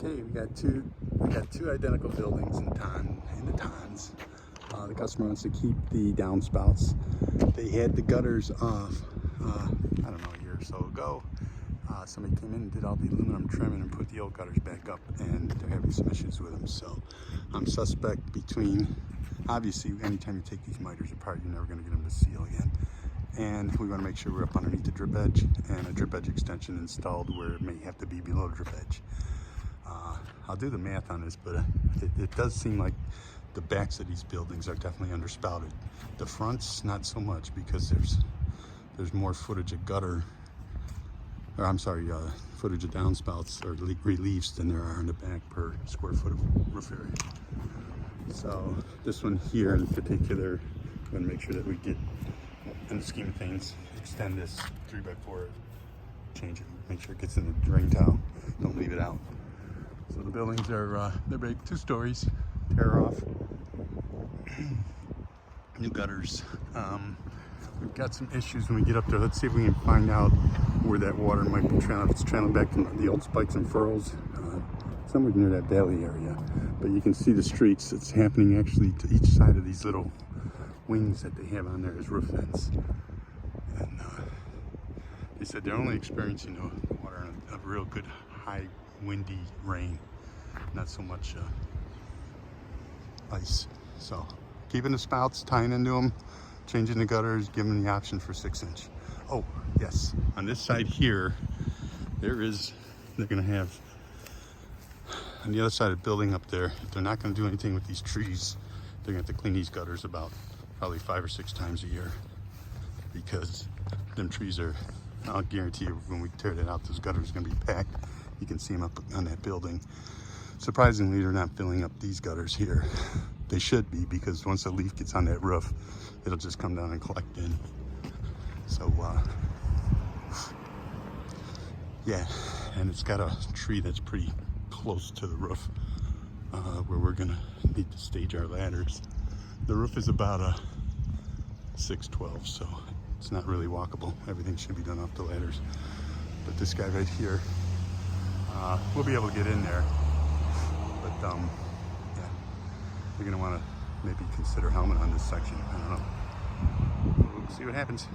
Okay, we got two identical buildings in the Tons. The customer wants to keep the downspouts. They had the gutters off, I don't know, a year or so ago. Somebody came in and did all the aluminum trimming and put the old gutters back up, and they're having some issues with them. So I'm suspect between, obviously, anytime you take these miters apart, you're never going to get them to seal again. And we want to make sure we're up underneath the drip edge and a drip edge extension installed where it may have to be below drip edge. I'll do the math on this, but it does seem like the backs of these buildings are definitely underspouted. The fronts, not so much, because there's more footage of gutter, or I'm sorry, footage of downspouts or reliefs than there are in the back per square foot of roof area. So this one here in particular, I'm going to make sure that we get, in the scheme of things, extend this 3x4, change it, make sure it gets in the drain towel, don't leave it out. So the buildings are, they're big, 2 stories, tear off, new gutters. We've got some issues when we get up there. Let's see if we can find out where that water might be trailing. If it's trailing back from the old spikes and furrows, somewhere near that valley area. But you can see the streaks. It's happening actually to each side of these little wings that they have on there as roof vents. And they said they're only experiencing the water in a real good high windy rain, not so much ice. So keeping the spouts, tying into them, changing the gutters, giving them the option for 6-inch. Oh yes, on this side here, they're gonna have, on the other side of the building up there, if they're not gonna do anything with these trees, they're gonna have to clean these gutters about probably 5 or 6 times a year, because them trees are, I'll guarantee you, when we tear that out, those gutters are gonna be packed. You can see them up on that building. Surprisingly, they're not filling up these gutters here. They should be, because once the leaf gets on that roof, it'll just come down and collect in. So, yeah, and it's got a tree that's pretty close to the roof, where we're gonna need to stage our ladders. The roof is about a 6'12", so it's not really walkable. Everything should be done off the ladders. But this guy right here, we'll be able to get in there. But yeah, you're gonna wanna maybe consider helmet on this section. I don't know. We'll see what happens.